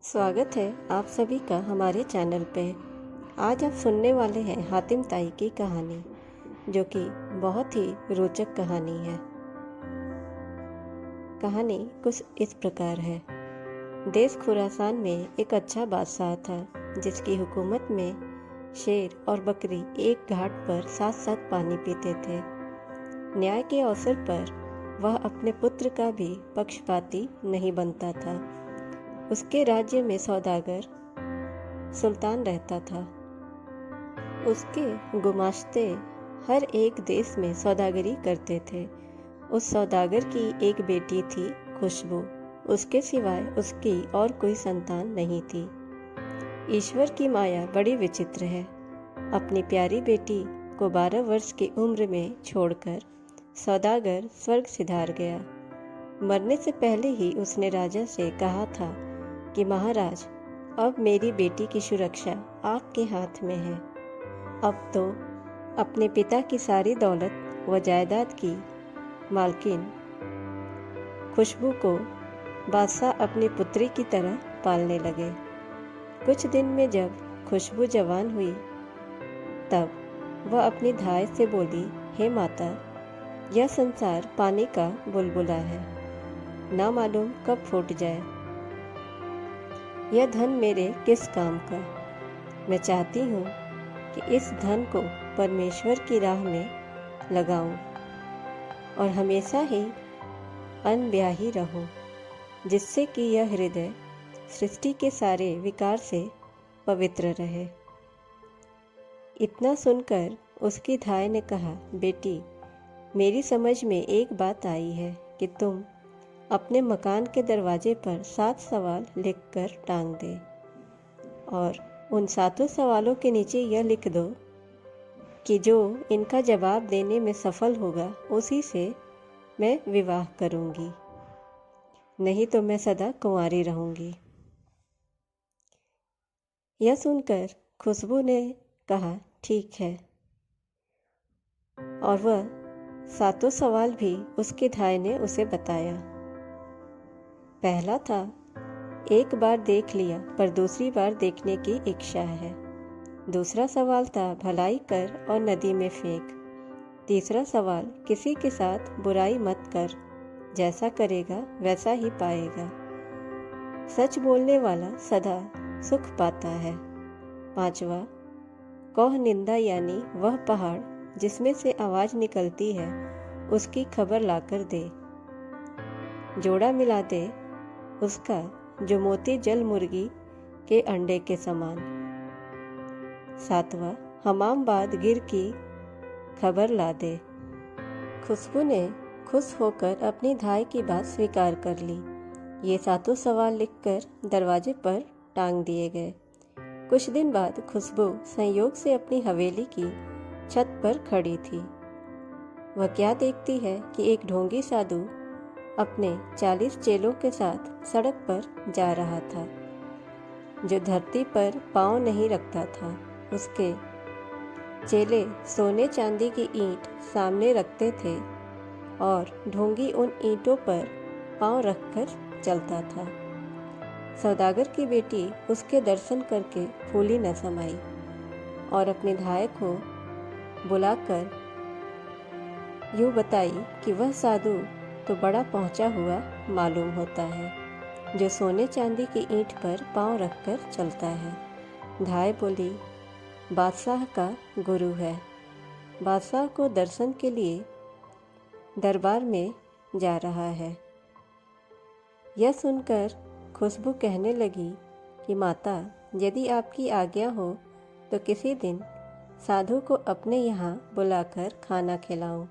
स्वागत है आप सभी का हमारे चैनल पे। आज आप सुनने वाले हैं हातिम ताई की कहानी, जो कि बहुत ही रोचक कहानी है। कहानी कुछ इस प्रकार है। देश खुरासान में एक अच्छा बादशाह था, जिसकी हुकूमत में शेर और बकरी एक घाट पर साथ साथ पानी पीते थे। न्याय के अवसर पर वह अपने पुत्र का भी पक्षपाती नहीं बनता था। उसके राज्य में सौदागर सुल्तान रहता था। उसके गुमाश्ते हर एक देश में सौदागरी करते थे। उस सौदागर की एक बेटी थी, खुशबू। उसके सिवाय उसकी और कोई संतान नहीं थी। ईश्वर की माया बड़ी विचित्र है। अपनी प्यारी बेटी को 12 वर्ष की उम्र में छोड़कर सौदागर स्वर्ग सिधार गया। मरने से पहले ही उसने राजा से कहा था कि महाराज, अब मेरी बेटी की सुरक्षा आपके हाथ में है। अब तो अपने पिता की सारी दौलत व जायदाद की मालकिन खुशबू को बादशाह अपनी पुत्री की तरह पालने लगे। कुछ दिन में जब खुशबू जवान हुई, तब वह अपनी धाय से बोली, हे माता, यह संसार पानी का बुलबुला है, ना मालूम कब फूट जाए। यह धन मेरे किस काम का? मैं चाहती हूँ कि इस धन को परमेश्वर की राह में लगाऊं और हमेशा ही अनब्याही रहूं, जिससे कि यह हृदय सृष्टि के सारे विकार से पवित्र रहे। इतना सुनकर उसकी धाय ने कहा, बेटी, मेरी समझ में एक बात आई है कि तुम अपने मकान के दरवाजे पर 7 सवाल लिखकर टांग दे और उन 7 सवालों के नीचे यह लिख दो कि जो इनका जवाब देने में सफल होगा उसी से मैं विवाह करूंगी, नहीं तो मैं सदा कुंवारी रहूंगी। यह सुनकर खुशबू ने कहा, ठीक है, और वह 7 सवाल भी उसके धाय ने उसे बताया। पहला था, एक बार देख लिया पर दूसरी बार देखने की इच्छा है। दूसरा सवाल था, भलाई कर और नदी में फेंक। तीसरा सवाल, किसी के साथ बुराई मत कर, जैसा करेगा वैसा ही पाएगा। सच बोलने वाला सदा सुख पाता है। पांचवा, कौह निंदा यानी वह पहाड़ जिसमें से आवाज निकलती है, उसकी खबर लाकर दे। जोड़ा मिला दे उसका जो मोती जल मुर्गी के अंडे के समान। सातवां, हमाम बाद गिर की खबर ला दे। खुशबू ने खुश होकर अपनी धाय की बात स्वीकार कर ली। ये 7 सवाल लिखकर दरवाजे पर टांग दिए गए। कुछ दिन बाद खुशबू संयोग से अपनी हवेली की छत पर खड़ी थी। वह क्या देखती है कि एक ढोंगी साधु अपने 40 चेलों के साथ सड़क पर जा रहा था। जो धरती पर पांव नहीं रखता था, उसके चेले सोने चांदी की ईंट सामने रखते थे और ढोंगी उन ईंटों पर पांव रखकर चलता था। सौदागर की बेटी उसके दर्शन करके फूली न समाई और अपनी धाय को बुलाकर यूँ बताई कि वह साधु तो बड़ा पहुंचा हुआ मालूम होता है, जो सोने चांदी की ईंट पर पांव रखकर चलता है। धाय बोली, बादशाह का गुरु है। बादशाह को दर्शन के लिए दरबार में जा रहा है। यह सुनकर खुशबू कहने लगी कि माता, यदि आपकी आज्ञा हो तो किसी दिन साधु को अपने यहाँ बुलाकर खाना खिलाऊं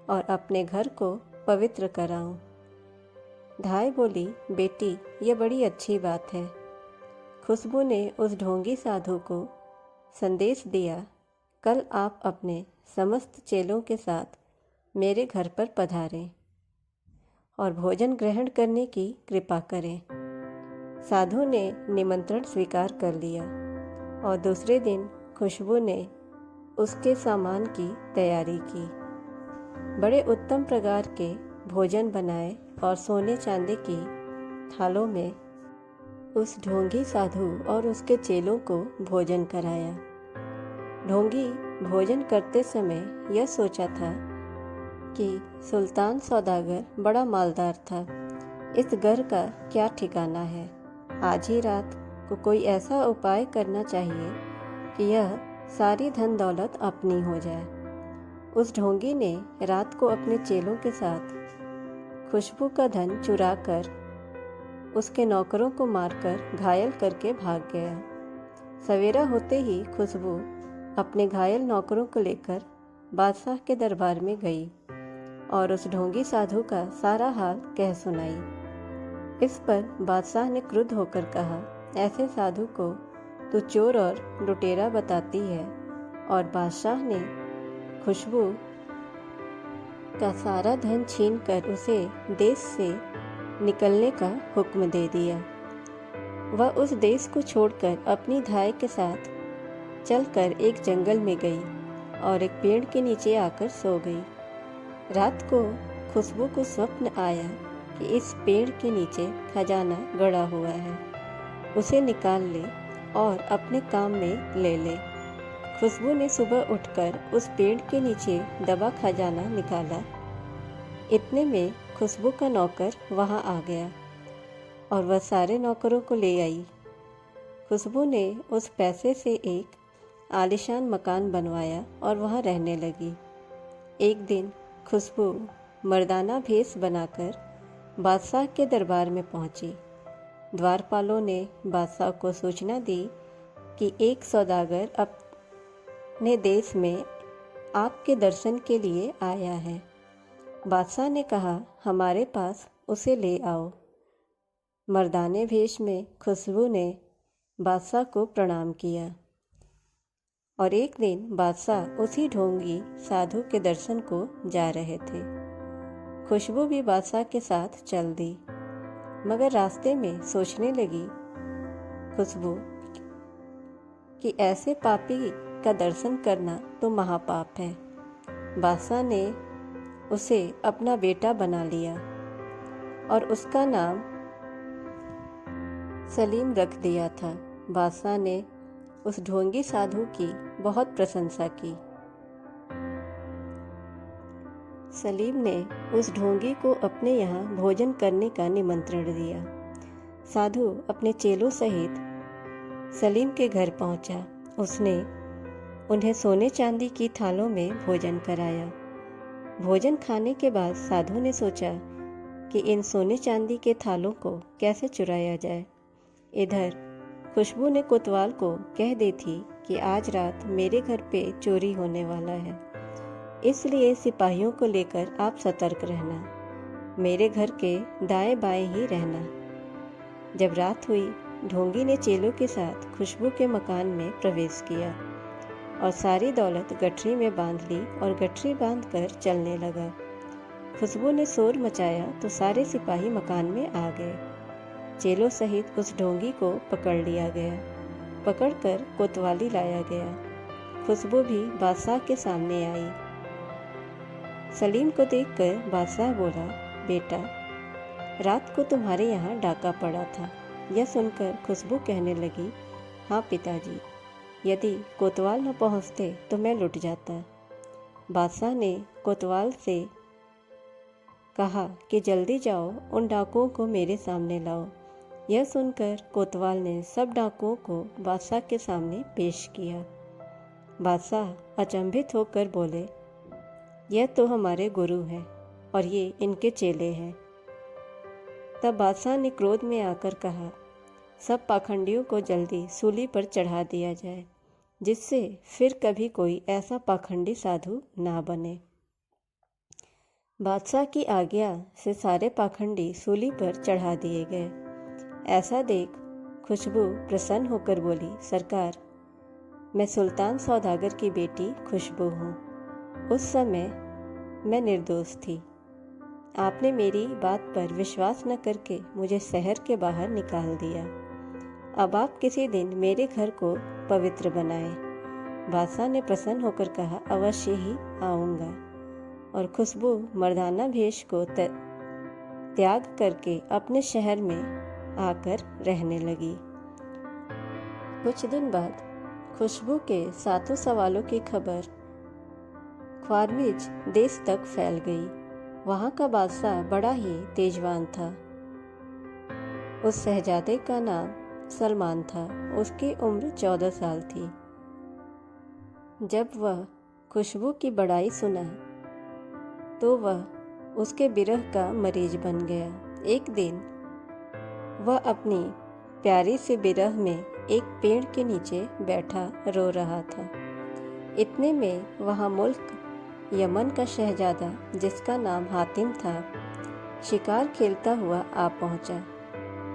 और अपने घर को पवित्र कराऊं। धाय बोली, बेटी, ये बड़ी अच्छी बात है। खुशबू ने उस ढोंगी साधु को संदेश दिया, कल आप अपने समस्त चेलों के साथ मेरे घर पर पधारें और भोजन ग्रहण करने की कृपा करें। साधु ने निमंत्रण स्वीकार कर लिया और दूसरे दिन खुशबू ने उसके सामान की तैयारी की। बड़े उत्तम प्रकार के भोजन बनाए और सोने चांदी की थालों में उस ढोंगी साधु और उसके चेलों को भोजन कराया। ढोंगी भोजन करते समय यह सोचा था कि सुल्तान सौदागर बड़ा मालदार था, इस घर का क्या ठिकाना है। आज ही रात को कोई ऐसा उपाय करना चाहिए कि यह सारी धन दौलत अपनी हो जाए। उस ढोंगी ने रात को अपने चेलों के साथ खुशबू का धन चुराकर उसके नौकरों को मारकर घायल करके भाग गया। सवेरा होते ही खुशबू अपने घायल नौकरों को लेकर बादशाह के दरबार में गई और उस ढोंगी साधु का सारा हाल कह सुनाई। इस पर बादशाह ने क्रुद्ध होकर कहा, ऐसे साधु को तू चोर और लुटेरा बताती है। और बादशाह ने खुशबू का सारा धन छीनकर उसे देश से निकलने का हुक्म दे दिया। वह उस देश को छोड़कर अपनी धाय के साथ चलकर एक जंगल में गई और एक पेड़ के नीचे आकर सो गई। रात को खुशबू को स्वप्न आया कि इस पेड़ के नीचे खजाना गड़ा हुआ है, उसे निकाल ले और अपने काम में ले ले। खुशबू ने सुबह उठकर उस पेड़ के नीचे दबा खजाना निकाला। इतने में खुशबू का नौकर वहां आ गया और वह सारे नौकरों को ले आई। खुशबू ने उस पैसे से एक आलीशान मकान बनवाया और वहां रहने लगी। एक दिन खुशबू मर्दाना भेष बनाकर बादशाह के दरबार में पहुंची। द्वारपालों ने बादशाह को सूचना दी कि एक सौदागर अपने देश में आपके दर्शन के लिए आया है। बादशाह ने कहा, हमारे पास उसे ले आओ। मर्दाने भेष में खुशबू ने बादशाह को प्रणाम किया और एक दिन बादशाह उसी ढोंगी साधु के दर्शन को जा रहे थे। खुशबू भी बादशाह के साथ चल दी, मगर रास्ते में सोचने लगी खुशबू कि ऐसे पापी का दर्शन करना तो महापाप है। बादशाह ने उसे अपना बेटा बना लिया और उसका नाम सलीम रख दिया था। बादशाह ने उस ढोंगी साधु की बहुत प्रशंसा की। सलीम ने उस ढोंगी को अपने यहाँ भोजन करने का निमंत्रण दिया। साधु अपने चेलों सहित सलीम के घर पहुंचा। उसने उन्हें सोने चांदी की थालों में भोजन कराया। भोजन खाने के बाद साधु ने सोचा कि इन सोने चांदी के थालों को कैसे चुराया जाए। इधर खुशबू ने कोतवाल को कह दी थी कि आज रात मेरे घर पे चोरी होने वाला है, इसलिए सिपाहियों को लेकर आप सतर्क रहना, मेरे घर के दाएं बाएं ही रहना। जब रात हुई, ढोंगी ने चेलों के साथ खुशबू के मकान में प्रवेश किया और सारी दौलत गठरी में बांध ली और गठरी बांधकर चलने लगा। खुशबू ने शोर मचाया तो सारे सिपाही मकान में आ गए। चेलों सहित उस ढोंगी को पकड़ लिया गया। पकड़कर कोतवाली लाया गया। खुशबू भी बादशाह के सामने आई। सलीम को देखकर बादशाह बोला, बेटा, रात को तुम्हारे यहाँ डाका पड़ा था। यह सुनकर खुशबू कहने लगी, हाँ पिताजी, यदि कोतवाल न पहुँचते तो मैं लुट जाता। बादशाह ने कोतवाल से कहा कि जल्दी जाओ, उन डाकुओं को मेरे सामने लाओ। यह सुनकर कोतवाल ने सब डाकुओं को बादशाह के सामने पेश किया। बादशाह अचंभित होकर बोले, यह तो हमारे गुरु हैं और ये इनके चेले हैं। तब बादशाह ने क्रोध में आकर कहा, सब पाखंडियों को जल्दी सूली पर चढ़ा दिया जाए, जिससे फिर कभी कोई ऐसा पाखंडी साधु ना बने। बादशाह की आज्ञा से सारे पाखंडी सूली पर चढ़ा दिए गए। ऐसा देख खुशबू प्रसन्न होकर बोली, सरकार, मैं सुल्तान सौदागर की बेटी खुशबू हूँ। उस समय मैं निर्दोष थी। आपने मेरी बात पर विश्वास न करके मुझे शहर के बाहर निकाल दिया। अब आप किसी दिन मेरे घर को पवित्र बनाएं। बादशाह ने प्रसन्न होकर कहा, अवश्य ही आऊँगा। और खुशबू मर्दाना भेष को त्याग करके अपने शहर में आकर रहने लगी। कुछ दिन बाद खुशबू के 7 सवालों की खबर ख्वारमिज देश तक फैल गई। वहाँ का बादशाह बड़ा ही तेजवान था। उस शहजादे का नाम सलमान था। उसकी उम्र 14 साल थी। जब वह खुशबू की बड़ाई सुना तो वह उसके विरह का मरीज बन गया। एक दिन वह अपनी प्यारी सी विरह में एक पेड़ के नीचे बैठा रो रहा था। इतने में वहाँ मुल्क यमन का शहजादा, जिसका नाम हातिम था, शिकार खेलता हुआ आ पहुँचा।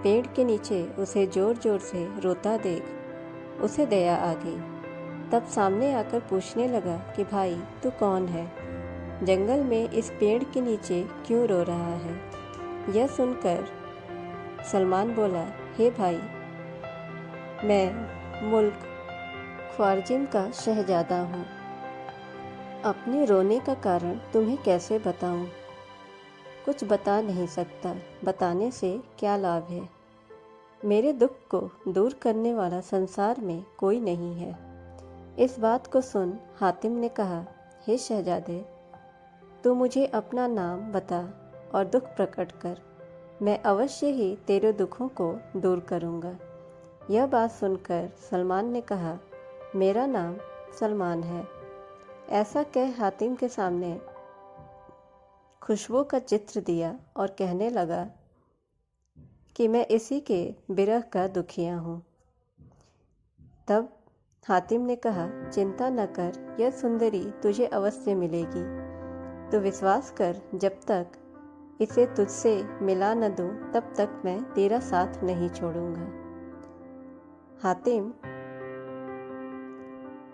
पेड़ के नीचे उसे जोर जोर से रोता देख उसे दया आ गई। तब सामने आकर पूछने लगा कि भाई तू कौन है? जंगल में इस पेड़ के नीचे क्यों रो रहा है? यह सुनकर सलमान बोला, हे भाई, मैं मुल्क ख्वारजिम का शहजादा हूँ। अपने रोने का कारण तुम्हें कैसे बताऊँ? कुछ बता नहीं सकता। बताने से क्या लाभ है? मेरे दुख को दूर करने वाला संसार में कोई नहीं है। इस बात को सुन हातिम ने कहा, हे शहजादे, तू मुझे अपना नाम बता और दुख प्रकट कर। मैं अवश्य ही तेरे दुखों को दूर करूँगा। यह बात सुनकर सलमान ने कहा, मेरा नाम सलमान है। ऐसा कह हातिम के सामने खुशबू का चित्र दिया और कहने लगा कि मैं इसी के विरह का दुखिया हूँ। तब हातिम ने कहा, चिंता न कर, यह सुंदरी तुझे अवश्य मिलेगी। तू विश्वास कर, जब तक इसे तुझसे मिला न दूँ तब तक मैं तेरा साथ नहीं छोड़ूंगा। हातिम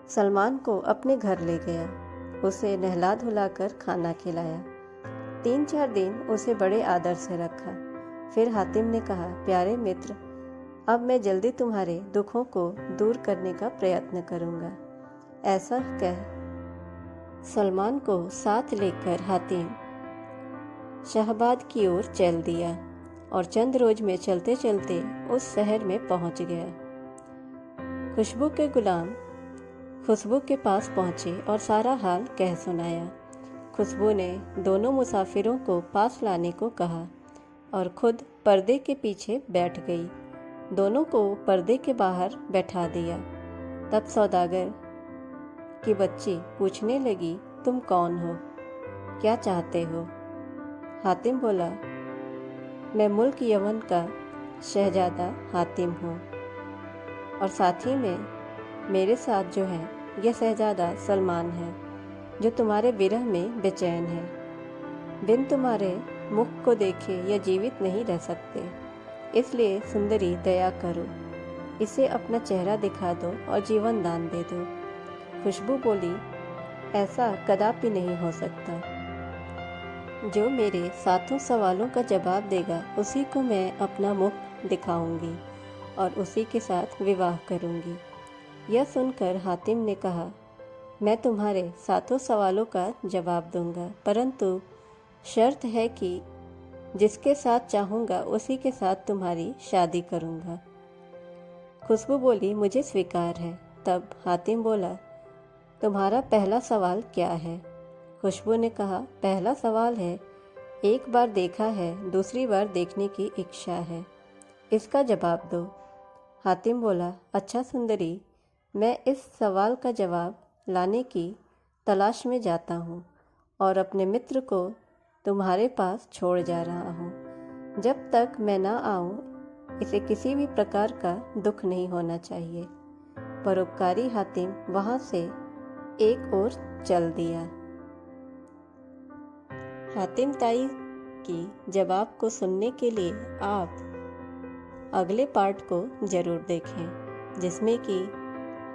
सलमान को अपने घर ले गया। उसे नहला धुलाकर खाना खिलाया। 3-4 दिन उसे बड़े आदर से रखा। फिर हातिम ने कहा, प्यारे मित्र, अब मैं जल्दी तुम्हारे दुखों को दूर करने का प्रयत्न करूंगा। ऐसा कह सलमान को साथ लेकर हातिम शाहबाद की ओर चल दिया और चंद रोज में चलते चलते उस शहर में पहुंच गया। खुशबू के गुलाम खुशबू के पास पहुंचे और सारा हाल कह सुनाया। खुशबू ने दोनों मुसाफिरों को पास लाने को कहा और खुद पर्दे के पीछे बैठ गई। दोनों को पर्दे के बाहर बैठा दिया। तब सौदागर की बच्ची पूछने लगी, तुम कौन हो? क्या चाहते हो? हातिम बोला, मैं मुल्क यमन का शहजादा हातिम हूँ और साथ ही में मेरे साथ जो है यह शहजादा सलमान है, जो तुम्हारे विरह में बेचैन है। बिन तुम्हारे मुख को देखे यह जीवित नहीं रह सकते। इसलिए सुंदरी, दया करो, इसे अपना चेहरा दिखा दो और जीवन दान दे दो। खुशबू बोली, ऐसा कदापि नहीं हो सकता। जो मेरे 7 सवालों का जवाब देगा उसी को मैं अपना मुख दिखाऊंगी और उसी के साथ विवाह करूंगी। यह सुनकर हातिम ने कहा, मैं तुम्हारे 7 सवालों का जवाब दूंगा, परंतु शर्त है कि जिसके साथ चाहूँगा उसी के साथ तुम्हारी शादी करूँगा। खुशबू बोली, मुझे स्वीकार है। तब हातिम बोला, तुम्हारा पहला सवाल क्या है? खुशबू ने कहा, पहला सवाल है, एक बार देखा है, दूसरी बार देखने की इच्छा है, इसका जवाब दो। हातिम बोला, अच्छा सुंदरी, मैं इस सवाल का जवाब लाने की तलाश में जाता हूँ और अपने मित्र को तुम्हारे पास छोड़ जा रहा हूँ। जब तक मैं ना आऊँ इसे किसी भी प्रकार का दुख नहीं होना चाहिए। परोपकारी हातिम वहाँ से एक ओर चल दिया। हातिम ताई की जवाब को सुनने के लिए आप अगले पार्ट को ज़रूर देखें, जिसमें कि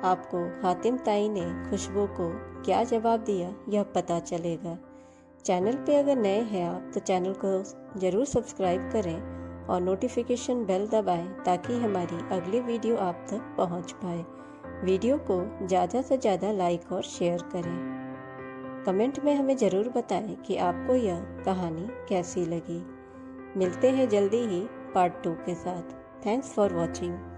आपको हातिम ताई ने खुशबू को क्या जवाब दिया यह पता चलेगा। चैनल पे अगर नए हैं आप तो चैनल को ज़रूर सब्सक्राइब करें और नोटिफिकेशन बेल दबाएं ताकि हमारी अगली वीडियो आप तक पहुंच पाए। वीडियो को ज़्यादा से ज़्यादा लाइक और शेयर करें। कमेंट में हमें ज़रूर बताएं कि आपको यह कहानी कैसी लगी। मिलते हैं जल्दी ही पार्ट 2 के साथ। Thanks for watching.